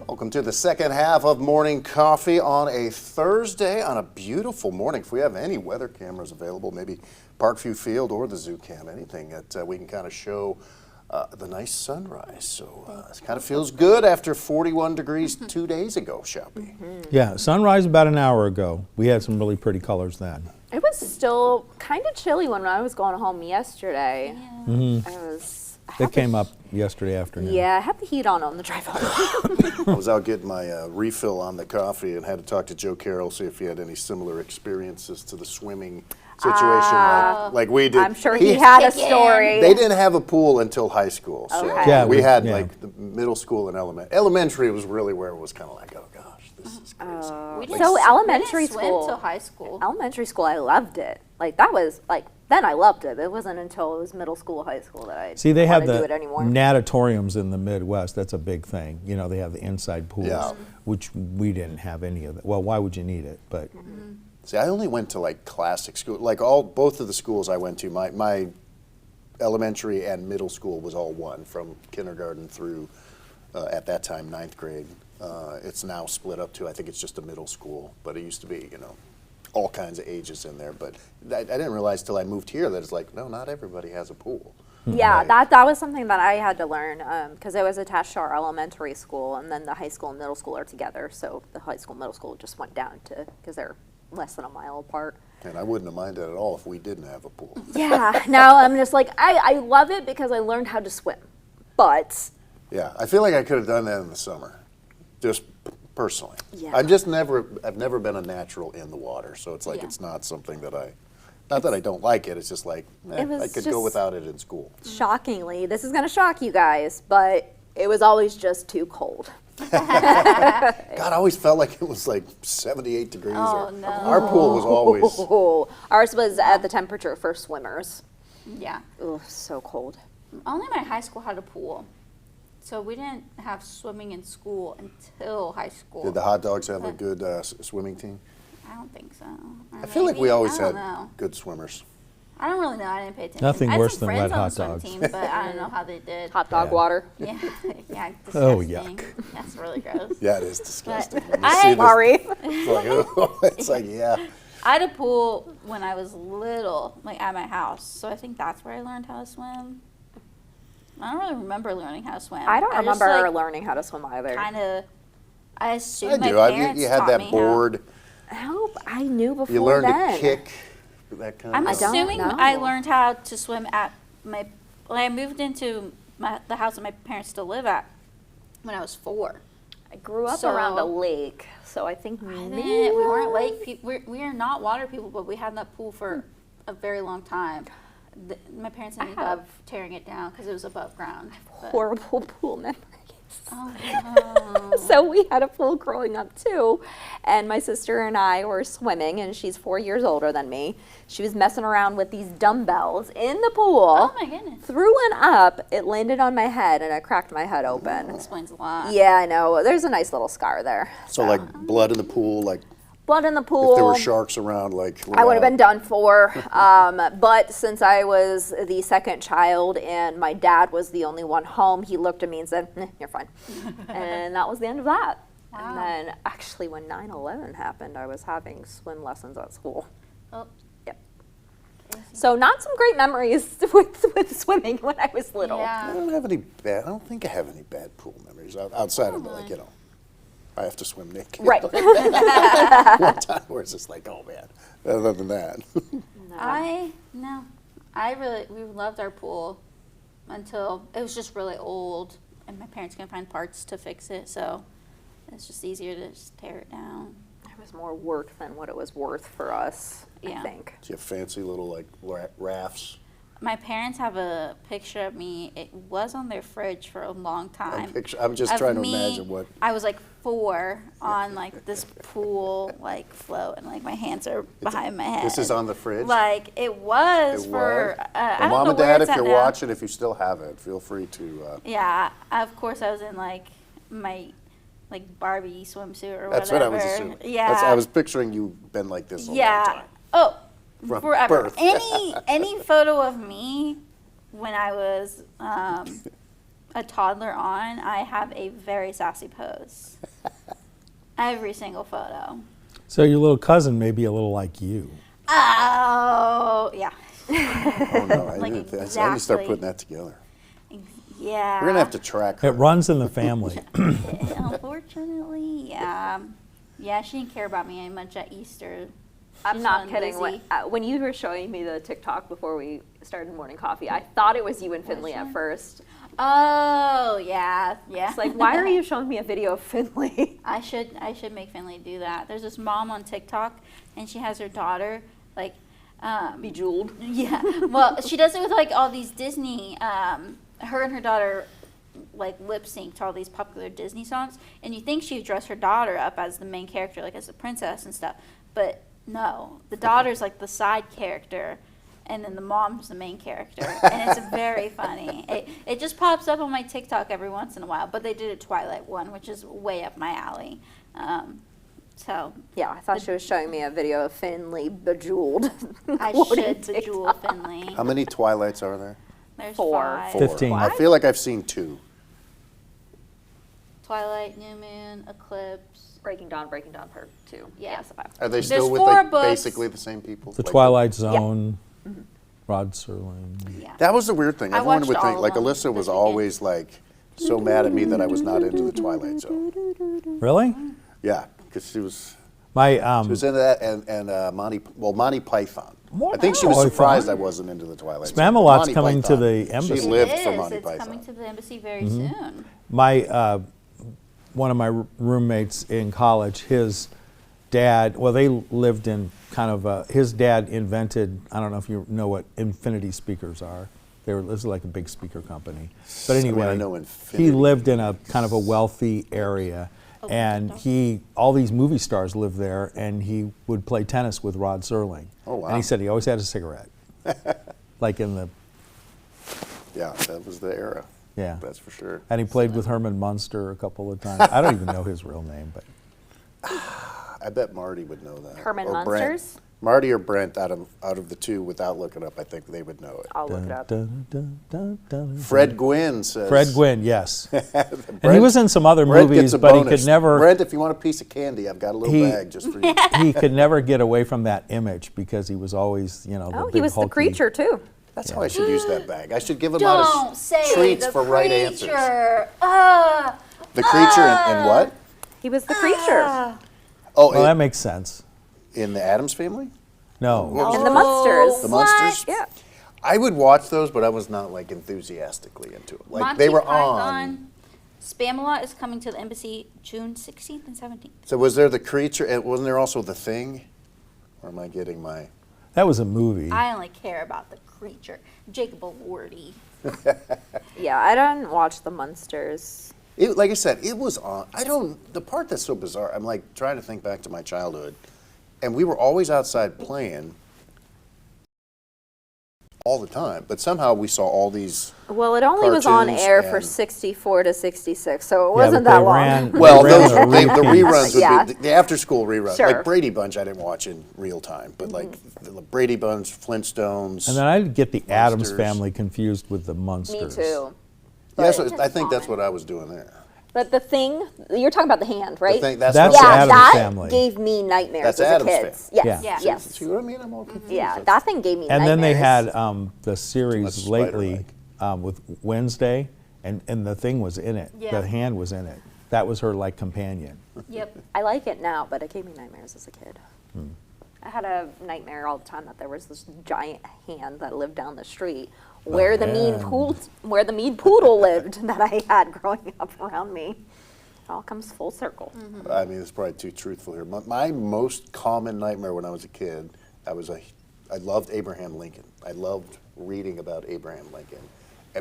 Welcome to the second half of Morning Coffee on a Thursday on a beautiful morning. If we have any weather cameras available, maybe Parkview Field or the Zoo Cam, anything that we can kind of show the nice sunrise. So it kind of feels good after 41 degrees 2 days ago, Shelby. Yeah, sunrise about an hour ago. We had some really pretty colors then. It was still kind of chilly when I was going home yesterday. Yeah. It came up yesterday afternoon. Yeah, I had the heat on the drive home. I was out getting my refill on the coffee and had to talk to Joe Carroll, see if he had any similar experiences to the swimming situation like we did. I'm sure he had a story. They didn't have a pool until high school. So Okay. Yeah, we had yeah. like the middle school and elementary was really where it was kind of like, oh gosh, this is crazy. We So didn't elementary swim school. till high school. Elementary school, I loved it. Like that was like, then I loved it. It wasn't until it was middle school, high school that I See, they have wanted to the do it anymore. natatoriums in the Midwest. That's a big thing. You know, they have the inside pools, Yeah. which we didn't have any of that. Well, why would you need it? But See, I only went to like classic school, like both of the schools I went to. My elementary and middle school was all one, from kindergarten through at that time 9th grade. It's now split up to, I think it's just a middle school, but it used to be, all kinds of ages in there. But I didn't realize till I moved here that it's like, no, not everybody has a pool. Yeah, Right. that was something that I had to learn because it was attached to our elementary school, and then the high school and middle school are together. So the high school, middle school just went down to, because they're less than a mile apart. And I wouldn't have minded at all if we didn't have a pool. Yeah, now I'm just like, I love it because I learned how to swim. But Yeah, I feel like I could have done that in the summer, just personally. Yeah. I've never been a natural in the water, so it's like Yeah. it's not something that not that I don't like it, it's just like, It was I could just- go without it in school. shockingly, this is going to shock you guys, but it was always just too cold. God, I always felt like it was like 78 degrees. Oh, or, no. Our pool was always, Oh, ours was at the temperature for swimmers. Yeah. Ugh, so cold. Only my high school had a pool. So we didn't have swimming in school until high school. did the hot dogs have a good swimming team? I don't think so. Or I feel like we maybe, always I don't had know. good swimmers. I don't really know. I didn't pay attention. Nothing I had worse some than friends wet on hot the swim dogs. team, but I don't know how they did. Hot dog Yeah. water. Yeah, yeah, disgusting. Oh, yuck. That's really gross. Yeah, it is disgusting. But When you I see had- this, Sorry. it's like, oh, it's like, yeah. I had a pool when I was little, like at my house. So I think that's where I learned how to swim. I don't really remember learning how to swim. I don't just, remember like, learning how to swim either. Kind of. I I assume my do. parents You had taught that me board. How I knew before You learned then. to kick. That kind I'm of don't assuming know. I learned how to swim at my. When I moved into the house that my parents still live at when I was 4. I grew up So- around a lake, so I think I maybe didn't- we weren't lake people. We are not water people, but we had that pool for a very long time. My parents ended have- up tearing it down because it was above ground. but- horrible pool memories. Oh, no. So we had a pool growing up too, and my sister and I were swimming, and she's 4 years older than me. She was messing around with these dumbbells in the pool. Oh my goodness. Threw one up, it landed on my head, and I cracked my head open. Explains a lot. Yeah, I know. There's a nice little scar there. So like blood in the pool, like Blood in the pool. if there were sharks around, like I would have wow. been done for. But since I was the second child and my dad was the only one home, he looked at me and said, "You're fine." And that was the end of that. Wow. And then actually when 9/11 happened, I was having swim lessons at school. Oh, Yep. So not some great memories with swimming when I was little. I yeah. don't think I have any bad pool memories outside of like, I have to swim naked. Right. One time where it's just like, oh man. Other than that. We loved our pool until it was just really old and my parents couldn't find parts to fix it, so it's just easier to just tear it down. It was more work than what it was worth for us, I Yeah. think. Do you have fancy little like rafts? My parents have a picture of me. It was on their fridge for a long time. I'm just of trying to me. imagine what. I was like 4 on like this pool like float, and like my hands are behind my head. This is on the fridge? Like it was It for. was? I Well, don't Mom know and where Dad, it's if at you're now. watching, if you still have it, feel free to. Yeah, of course I was in like my like Barbie swimsuit or That's whatever. what I was assuming. Yeah. I was picturing you been like this a long yeah. time. Oh, From forever. birth. Any photo of me when I was a toddler on, I have a very sassy pose. Every single photo. So your little cousin may be a little like you. Oh, yeah. Oh no, I Like didn't think, I need to exactly. start putting that together. Yeah. We're gonna have to track It her. runs in the family. Unfortunately, yeah. Yeah, she didn't care about me any much at Easter. I'm She's not on kidding. Lizzie. When you were showing me the TikTok before we started morning coffee, I thought it was you and Finley at first. Oh, yeah, yeah. It's like, why are you showing me a video of Finley? I should make Finley do that. There's this mom on TikTok, and she has her daughter, like, Bejeweled. yeah. Well, she does it with, like, all these Disney, her and her daughter, like, lip sync to all these popular Disney songs, and you think she would dress her daughter up as the main character, like, as a princess and stuff, but no. The daughter's, like, the side character, and then the mom's the main character, and it's very funny. It just pops up on my TikTok every once in a while, but they did a Twilight one, which is way up my alley. So Yeah, I thought she was showing me a video of Finley bejeweled. I quoted should bejewel Finley. How many Twilights are there? There's 4. 5. 15. I feel like I've seen 2. Twilight, New Moon, Eclipse. Breaking Dawn Part 2. Yeah. Yes, about. Are they still with 4 like books. basically the same people? The Like, Twilight Zone, Rod Serling. Yeah. That was the weird thing. I Everyone watched would think, all like of them Alyssa was this weekend. always like so mad at me that I was not into the Twilight Zone. Really? Yeah, because she was My into that and Monty Python. I think she was Monty surprised Python. I wasn't into the Twilight Zone. Spamalot's Monty coming to Python. the embassy. She lived It for is. Monty It's Python. coming to the embassy very soon. my one of my roommates in college, his dad, well, they lived in kind of his dad invented, I don't know if you know what Infinity speakers are. This is like a big speaker company. But I mean, anyway, I know he Infinity. lived in a kind of a wealthy area, and all these movie stars lived there, and he would play tennis with Rod Serling. Oh, wow. And he said he always had a cigarette, like in the, Yeah, that was the era. yeah. That's for sure. And he played with Herman Munster a couple of times. I don't even know his real name, but I bet Marty would know that. Herman Or Brent. Munsters? Marty or Brent, out of the two, without looking up, I think they would know it. I'll look it up. Fred Gwynn says. Fred Gwynn, yes. And he Brent- was in some other Brent movies, gets a but he bonus. could never Brent, if you want a piece of candy, I've got a little He- bag just for you. he could never get away from that image because he was always, the Oh, big he was the hulky- creature too. That's how I should use that bag. I should give him out Don't as say treats the for right answers. creature. The creature and what? He was the creature. Oh, Well, that makes sense. in the Addams Family? No. And the Munsters. The Munsters? Yeah. I would watch those, but I was not like enthusiastically into them. Like Monty they were Python, on. Spamalot is coming to the embassy June 16th and 17th. So was there the creature? And wasn't there also the Thing? Or am I getting my? That was a movie. I only care about the creature. Jacob Elordi. Yeah, I didn't watch the Munsters. Like I said, it was on. I don't. The part that's so bizarre. I'm like trying to think back to my childhood, and we were always outside playing all the time. But somehow we saw all these. Well, it only was on Cartoons air for and- 64 to 66, so it Yeah, wasn't but that they long. ran- Well, they ran those, the the repeats. reruns would Yeah. be the after school reruns. Sure. Like Brady Bunch, I didn't watch in real time, but like the Brady Bunch, Flintstones. And then I'd get the Addams Munsters. Family confused with the Me Munsters. too. Yeah, But- so I think that's what I was doing there. But the Thing, you're talking about the hand, right? Thing, that's That's what yeah, I was- Addams that Family. gave me nightmares That's as Addams a kid. Family. Yes, Yeah. Yeah. yes. See what I mean? I'm all confused. Yeah, that thing gave me And nightmares. then they had the much series lately with Wednesday, and the thing was in it. Yeah. The hand was in it. That was her like companion. Yep. I like it now, but it gave me nightmares as a kid. I had a nightmare all the time that there was this giant hand that lived down the street where the mean poodle lived that I had growing up around me. It all comes full circle. I mean, it's probably too truthful here. My most common nightmare when I was a kid, I loved Abraham Lincoln. I loved reading about Abraham Lincoln.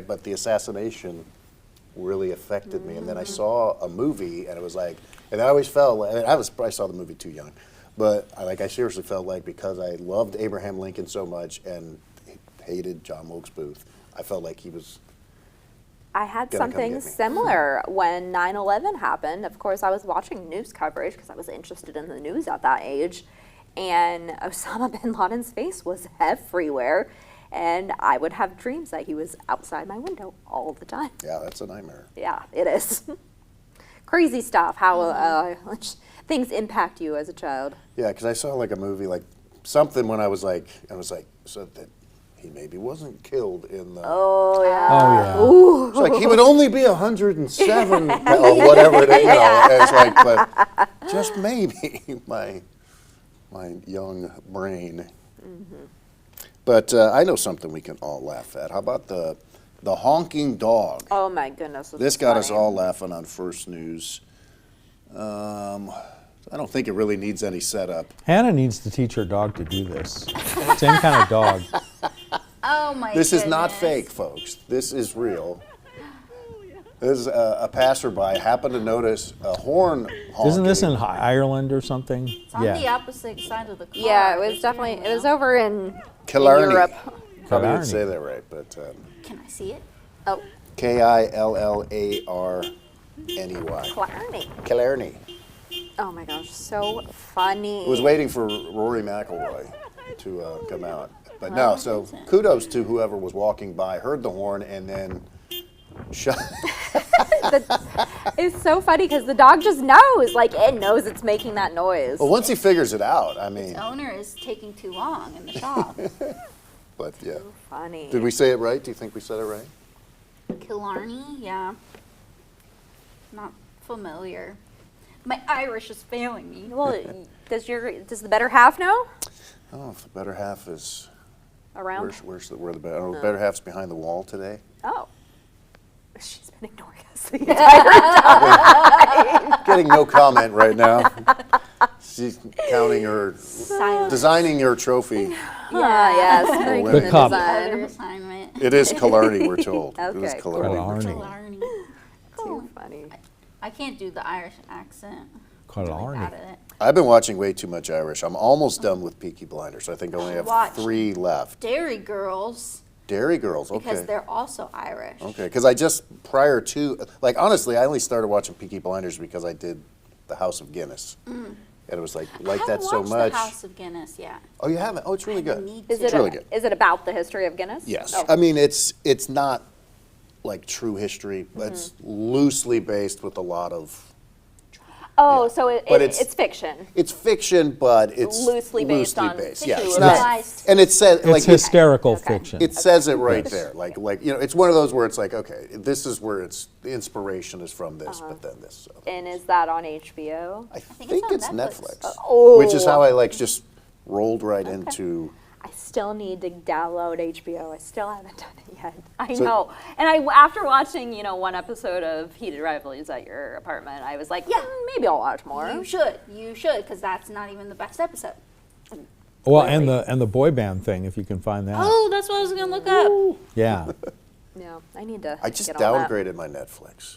But the assassination really affected me. And then I saw a movie, and it was like, and I always felt, like, I saw the movie too young, but I seriously felt like because I loved Abraham Lincoln so much and hated John Wilkes Booth, I felt like he was. I had Gonna come something get me. similar when 9/11 happened. Of course, I was watching news coverage because I was interested in the news at that age. And Osama bin Laden's face was everywhere. And I would have dreams that he was outside my window all the time. Yeah, that's a nightmare. Yeah, it is. Crazy stuff, how things impact you as a child. Yeah, because I saw like a movie, like something when I was like, so that he maybe wasn't killed in the. Oh, yeah. Oh yeah. It's like he would only be 107 or whatever it is. You know, it's like, but just maybe my young brain. But I know something we can all laugh at. How about the honking dog? Oh, my goodness. This got us all laughing on First News. I don't think it really needs any setup. Hannah needs to teach her dog to do this. Same kind of dog. Oh my This is not goodness. fake, folks. This is real. This is a passerby happened to notice a horn honking. Isn't this in Ireland or something? It's on the opposite side of the car. Yeah, it was the definitely, steering it was wheel. over in Killarney. Europe. Probably Killarney. didn't say that right, but Can I see it? Oh, Killarney. Killarney. Oh my gosh, so funny. I was waiting for Rory McIlroy to come out. But no, so kudos to whoever was walking by, heard the horn, and then shut. It's so funny because the dog just knows. Like, it knows it's making that noise. Well, once he figures it out, I mean. The owner is taking too long in the shop. But yeah. Funny. Did we say it right? Do you think we said it right? Killarney, yeah. Not familiar. My Irish is failing me. Well, does the better half know? Oh, if the better half is. Around? Where's the better? Oh, the better half's behind the wall today. Oh. She's been ignoring us the entire time. Getting no comment right now. She's counting her, designing your trophy. Yes. winning. making The cup. design. Other assignment. It is Killarney, we're told. It is Okay, Killarney. Killarney. Killarney. Too funny. I can't do the Irish accent. Killarney. I'm really bad at it. I've been watching way too much Irish. I'm almost done with Peaky Blinders. I think I only have Watch. 3 left. Dairy Girls, Dairy Girls, okay. because they're also Irish. Okay, because I just, prior to, like, honestly, I only started watching Peaky Blinders because I did The House of Guinness. And it was like I that haven't so watched much. The House of Guinness yet. Oh, you haven't? Oh, it's really good. need Is It's it really good. is it about the history of Guinness? Yes. Oh. I mean, it's not like true history, but it's loosely based with a lot of. Oh, Yeah. so But it's fiction. It's fiction, but it's Loosely based on Yeah, true it's events. not, and it says It's like hysterical Okay. fiction. it says it right there. Like it's one of those where it's like, okay, this is where the inspiration is from this, but then this. So. And is that on HBO? I think think it's it's on Netflix, Netflix. Oh. which is how I just rolled right into. I still need to download HBO. I still haven't done it yet. I So- know. And after watching, one episode of Heated Rivalries at your apartment, I was like, yeah, maybe I'll watch more. You should, because that's not even the best episode. Well, and the boy band thing, if you can find that. Oh, that's what I was gonna look up. Yeah. No, I need to I just get on that. downgraded my Netflix.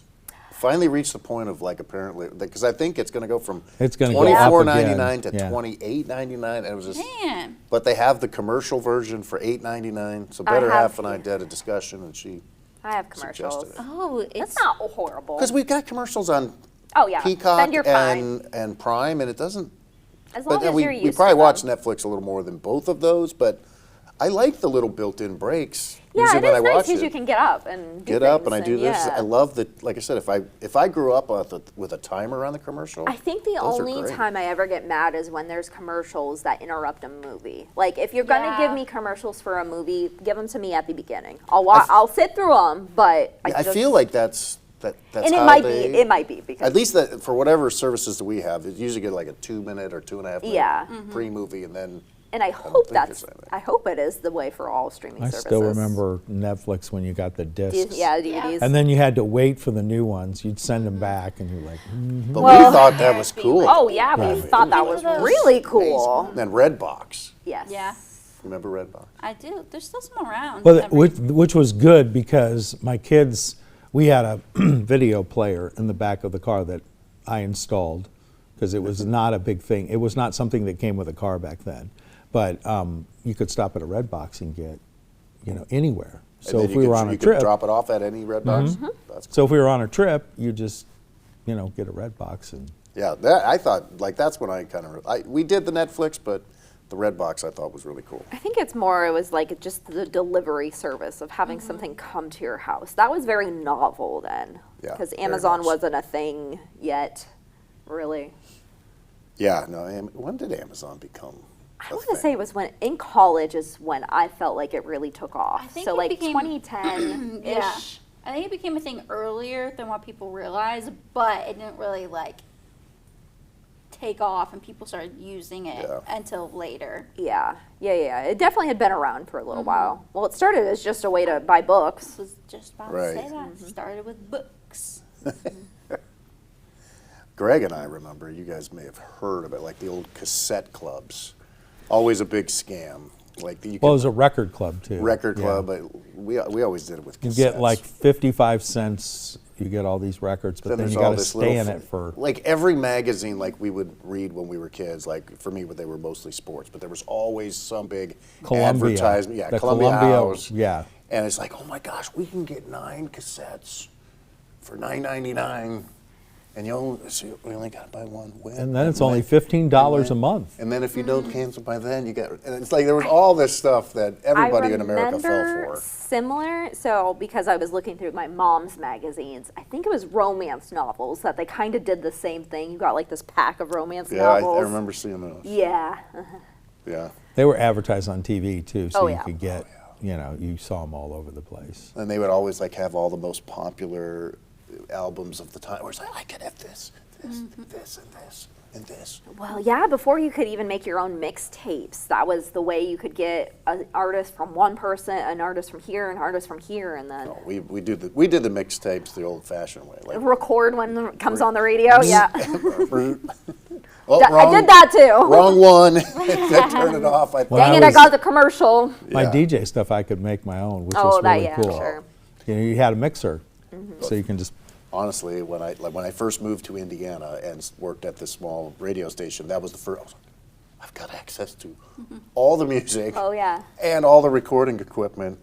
Finally reached the point of like apparently because I think it's going to go from It's gonna go up $24.99 to again, yeah. $28.99, and it was just. Man, But they have the commercial version for $8.99. So I Better have- Half and I did a discussion, and she I have commercials. suggested it. oh, it's That's not horrible. Because we've got commercials on Oh, yeah. Peacock Then you're fine. and Prime, and it doesn't. As long But then as we you're used we probably to watch them. Netflix a little more than both of those, but I like the little built-in breaks. Yeah, usually it when is I nice watch because it. you can get up and do Get up and things I do this. yeah. I love the, like I said, if I grew up with a timer on the commercial. I think the those are only great. time I ever get mad is when there's commercials that interrupt a movie. Like if you're gonna Yeah. give me commercials for a movie, give them to me at the beginning. I'll sit through them, but I just, feel like that's and how it might they, be. It might be because At least that for whatever services that we have, it usually get like a 2-minute or 2.5 minute Yeah. pre-movie, and then. and I don't hope think that's. it's that I hope it is the way for all streaming I services. still remember Netflix when you got the discs. Yeah, DVDs. And then you had to wait for the new ones. You'd send them back, and you're like, But Well- we thought that was cool. Oh yeah, we Right. thought that was Those- really cool. And then Redbox. Yes. yeah, Remember Redbox? I do. There's still some around. well, Every- which was good because my kids, we had a video player in the back of the car that I installed because it was not a big thing. It was not something that came with a car back then. But you could stop at a Redbox and get, anywhere. So And if then we you were could- on a you trip, could drop it off at any Redbox. Mm-hmm. That's cool. so if we were on a trip, you just, get a Redbox and. Yeah, I thought like that's when I kind of we did the Netflix, but the Redbox I thought was really cool. I think it was like just the delivery service of having something come to your house. That was very novel then. Yeah, Because very Amazon much. wasn't a thing yet, really. Yeah, no. When did Amazon become? I want to say it was in college is when I felt like it really took off. I think So it like became- 2010 yeah, ish. I think it became a thing earlier than what people realized, but it didn't really take off, and people started using it Yeah. until later. Yeah. It definitely had been around for a Mm-hmm. little while. Well, it started as just a way to buy books. Was just about Right. to say that. Started with books. Greg and I remember. You guys may have heard of it, like the old cassette clubs. Always a big scam. Like you Well, it could was a record club too. record Yeah. club, but we always did it with You cassettes. get like 55 cents. You get all these records, but then there's you all got to this stay in little it for. like every magazine like we would read when we were kids. Like for me, they were mostly sports, but there was always some big Columbia. advertisement. Yeah, The Columbia Columbia, House. yeah. And it's like, oh my gosh, we can get 9 cassettes for $9.99. And so we only got to buy one win. And then it's only $15 a month. And then if you don't cancel by then, you get. And it's like there was all this stuff that everybody in America fell remember for. Similar, so because I was looking through my mom's magazines, I think it was romance novels that they kind of did the same thing. You got like this pack of romance Yeah, novels. I remember seeing those. Yeah. Yeah. They were advertised on TV too, so Oh, you yeah. could get, you saw them all over the place. And they would always like have all the most popular albums of the time. Where it's like, I could have this, this, this, and this, and this. Well, yeah, before you could even make your own mixtapes, that was the way you could get an artist from one person, an artist from here, an artist from here, and then No, we did the mixtapes the old-fashioned way. Like, record when it comes on the radio. Yeah. oh, I did that too. Wrong one. Then turn it off. When Dang I it, I was- got the commercial. My Yeah. DJ stuff, I could make my own, which Oh, was that, really yeah, cool. sure. You had a mixer, so you can just. Honestly, when I first moved to Indiana and worked at this small radio station, that was the first. I was like, I've got access to all the music. Oh, yeah. And all the recording equipment,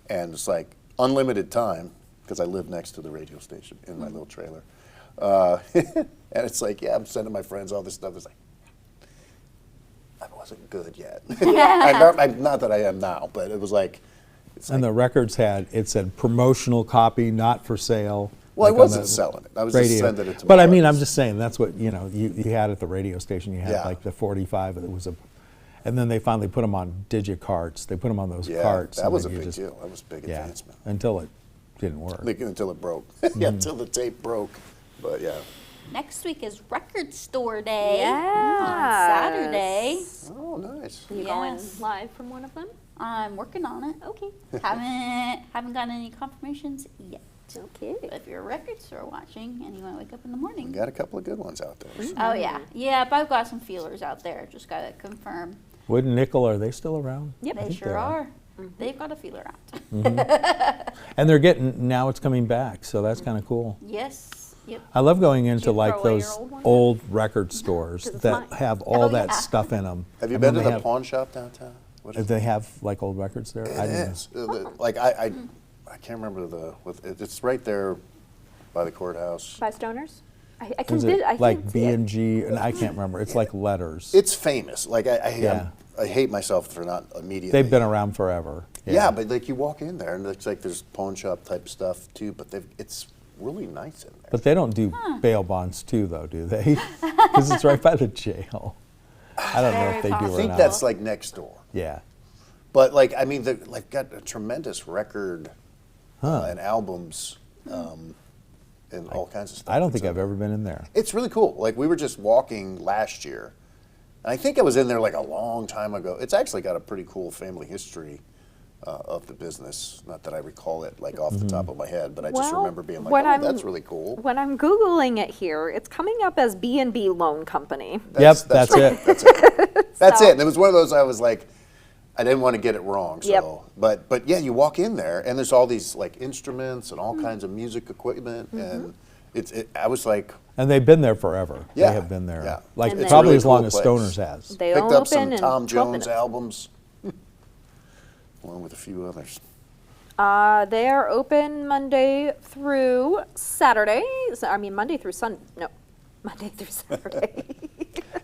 and it's like unlimited time because I live next to the radio station in my little trailer. And it's like, yeah, I'm sending my friends all this stuff. It's like, I wasn't good yet. Not that I am now, but it was like. And the records it said promotional copy, not for sale. Well, like I on wasn't the selling it. I was just sending it to But my I mean, I'm buddies. just saying, that's what, you had at the radio station. You had Yeah. like the 45, it was and then they finally put them on digicarts. They put them on those Yeah, carts. that and was a then you big just- deal. That was a big Yeah, advancement. until it didn't work. Until it broke. Mm-hmm. Yeah, until the tape broke. But yeah. Next week is Record Store Day. Yes. On Saturday. Oh, nice. You Yes. going live from one of them? I'm working on it. Okay. haven't gotten any confirmations yet. Okay. But if you're a record store watching and you want to wake up in the morning. We got a couple of good ones out there. Oh yeah. Yeah, but I've got some feelers out there. Just gotta confirm. Wood and Nickel, are they still around? Yep. I They think sure they are. They've got a feeler out. And they're now it's coming back, so that's kind of cool. Yes. Yep. I love going into you like throw away your those old one? old record stores 'Cause it's that mine. have all Oh, that yeah. stuff in them. Have you been to the pawn shop downtown? What is They have like old records there? it? I It didn't know. is. Like I can't remember it's right there by the courthouse. By Stoners? I can Is vid- it I like can see it. B&G? And I can't remember. It's like letters. It's famous. Like Yeah. I hate myself for not immediately. They've been around forever. Yeah, but like you walk in there and it's like there's pawn shop type stuff too, but it's really nice in there. But they don't do bail bonds too, though, do they? Because it's right by the jail. I don't know Very if they do I or possible. think not. that's like next door. Yeah. But like I mean, they've like got a tremendous record and albums and all kinds of stuff. I don't think that's I've in ever been in there. It's really cool. Like we were just walking last year, and I think I was in there like a long time ago. It's actually got a pretty cool family history of the business. Not that I recall it like off the top of my head, but I just Well, remember being like, when "Oh, I'm- that's really cool." When I'm Googling it here, it's coming up as B&B Loan Company. That's right. it. That's it. That's So- it. And it was one of those I was like, I didn't want to get it wrong. So, Yep. but yeah, you walk in there and there's all these like instruments and Mm-hmm. all kinds of music equipment, and I was like, And they've been there forever. Yeah, They have been there. yeah. Like And then- probably It's as a long really as cool Stoners place. has. They picked don't up some open in Tom 12 Jones minutes. albums, along with a few others. They are open Monday through Saturday. Monday through Sunday. No, Monday through Saturday.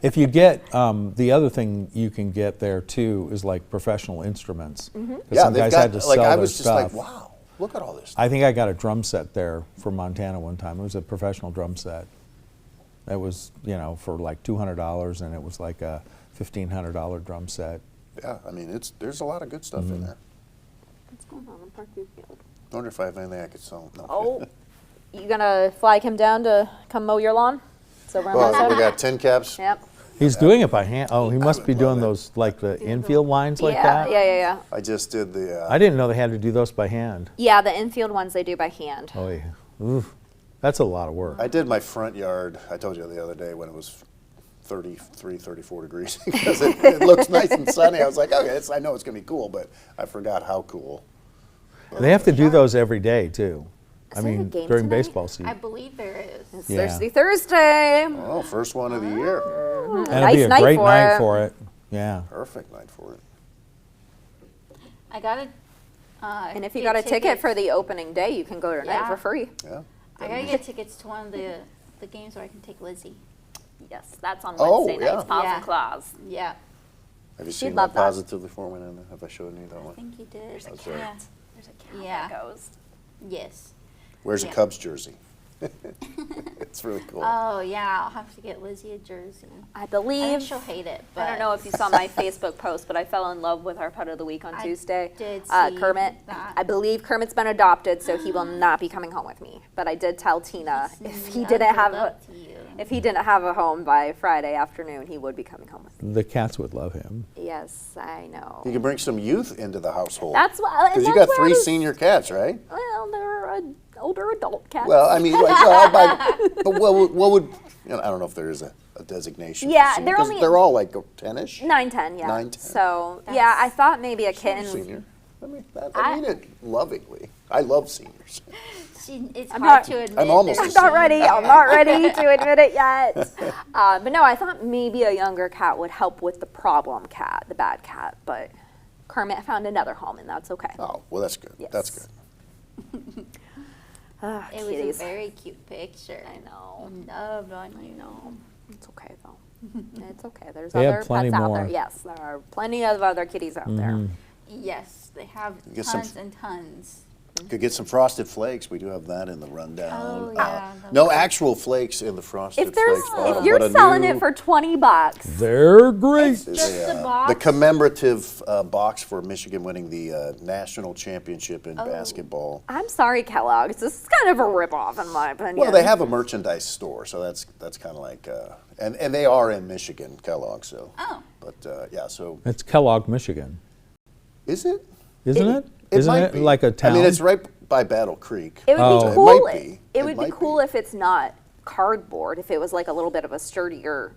If you get, the other thing you can get there too is like professional instruments. 'Cause Yeah, some they've guys got had to like sell I their was just stuff. like, wow, look at all this. I think I got a drum set there for Montana one time. It was a professional drum set. It was, for like $200, and it was like a $1,500 drum set. Yeah, I mean there's a lot of good stuff in there. What's going on in Parkview Field? I wonder if I have anything I could sell. No. Oh, you gonna flag him down to come mow your lawn? So around Well, that we side? got tin caps. Yep. He's doing it by hand. Oh, he must would be doing love it. those, like the infield lines like yeah, that? yeah. I just did the. I didn't know they had to do those by hand. Yeah, the infield ones they do by hand. Oh, yeah. Oof. That's a lot of work. I did my front yard, I told you the other day when it was 33, 34 degrees because it looks nice and sunny. I was like, okay, I know it's going to be cool, but I forgot how cool. They have to do those every day, too. Is there a game during tonight? baseball I season. believe there is. It's Yeah. Thursday. Oh, first one of the year. And Nice it'd be a night great for night it. for it. Yeah. Perfect night for it. I got a. And if you got a ticket for the opening day, you can go tonight Yeah. for free. Yeah. I gotta get tickets to one of the the games where I can take Lizzie. Yes, that's on Oh, Wednesday yeah. nights, Pause Yeah. and Claws. Yeah, Have you She'd seen love that that. Positively Forward? Anna? Have I shown you that I one? think you did. There's a That's cat. right. There's a cat Yeah. that goes. Yes. Wears a Yeah. Cubs jersey. It's really cool. Oh yeah, I'll have to get Lizzie a jersey. I I think believe. she'll hate it, but I don't know if you saw my Facebook post, but I fell in love with our pet of the week on I Tuesday. did see Kermit. that. I believe Kermit's been adopted, so he will not be coming home with me. But I did tell Tina if he didn't have a home by Friday afternoon, he would be coming home with me. The cats would love him. Yes, I know. You can bring some youth into the household. That's why. Because you got 3 senior cats, right? Well, they're older adult cats. Well, I mean, like, well, but what would, you know, I don't know if there is a designation. for Yeah, senior, they're 'cause only- they're all like 10-ish. 9-10, yeah. 9-10. So yeah, I thought maybe a kitten. Senior. I mean it lovingly. I love seniors. It's I'm hard not- to admit. I'm almost there's- I'm not ready. I'm not ready to admit it yet. But no, I thought maybe a younger cat would help with the problem cat, the bad cat. But Kermit found another home, and that's okay. Oh, well, that's good. Yes. That's good. It was Kitties. a very cute picture. I know. Loved on I you. know. It's okay though. It's okay. There's They have other plenty pets out more. there. Yes, there are plenty of other kitties out there. Yes, they have Get some- tons and tons. Could get some Frosted Flakes. We do have that in the rundown. Oh, yeah, those No are- actual flakes in the Frosted If there's, Flakes bottle, if you're but a selling new- it for $20, They're great. It's just the box. the commemorative box for Michigan winning the national championship Oh. in basketball. I'm sorry, Kellogg's. This is kind of a ripoff, in my opinion. Well, they have a merchandise store, so that's kind of like, and they are in Michigan, Kellogg. So, Oh. but yeah, so It's Kellogg, Michigan, is it? isn't it? It Isn't might it be. like a town? I mean, it's right by Battle Creek. It would Oh. be It cool. might be. It It would be might cool be. if it's not cardboard. If it was like a little bit of a sturdier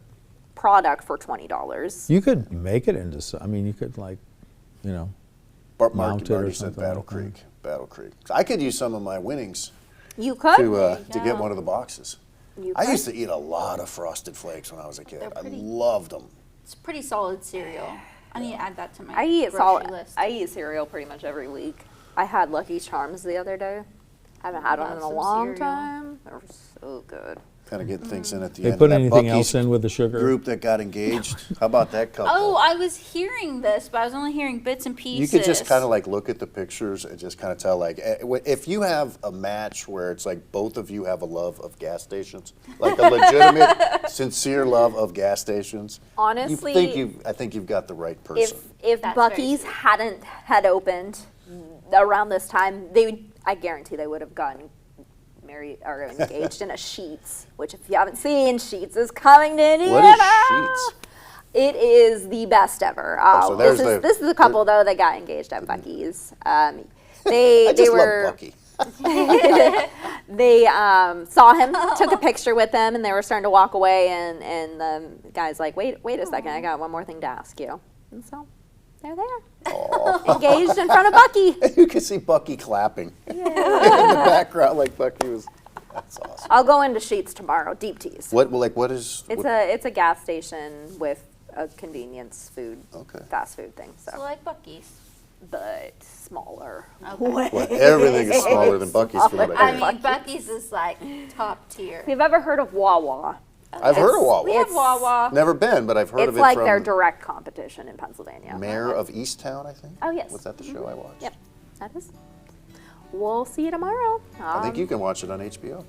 product for $20. You could make it into. I mean, you could like, you know. Mark Mounted or Marty said something Battle like that. Creek. Battle Creek. I could use some of my winnings You could. to get one of the boxes. You I could. used to eat a lot of Frosted Flakes when I was a kid. They're I pretty- loved them. It's pretty solid cereal. I need to add that to my I eat grocery list. I eat cereal pretty much every week. I had Lucky Charms the other day. Haven't had one in a Love some long cereal. time. They're so good. Kind of getting things in at the They end. put That anything Buc-ee's else in with the sugar? group that got engaged. How about that couple? Oh, I was hearing this, but I was only hearing bits and pieces. You could just kind of like look at the pictures and just kind of tell, like, if you have a match where it's like both of you have a love of gas stations, like a legitimate, sincere love of gas stations. Honestly, I think you've got the right person. if That's very Buc-ee's sweet. hadn't had opened around this time, I guarantee they would have gotten married or engaged in a Sheetz. Which, if you haven't seen, Sheetz is coming to Indiana. What is Sheetz? It is the best ever. so there's This is a couple though that got engaged at Buc-ee's. I They just were. love Bucky. They saw him, took a picture with him, and they were starting to walk away. And the guy's like, "Wait a second! I got one more thing to ask you." And so, there they are, engaged in front of Bucky. You can see Bucky clapping in the background, like Bucky was. That's awesome. I'll go into Sheetz tomorrow. Deep tease. What is? It's a gas station with a convenience food, Okay. fast food thing. So So, like Buc-ee's. but smaller. Well, everything is smaller than Bucky's food. I I think. mean, Buc-ee's is like top tier. If you've ever heard of Wawa, I've heard of Wawa. We have It's- Wawa. Never been, but I've heard it's of it like from their direct competition in Pennsylvania. Mayor of Easttown, I think. Oh, yes. Was that the show I watched? Yep, that is. We'll see you tomorrow. I think you can watch it on HBO.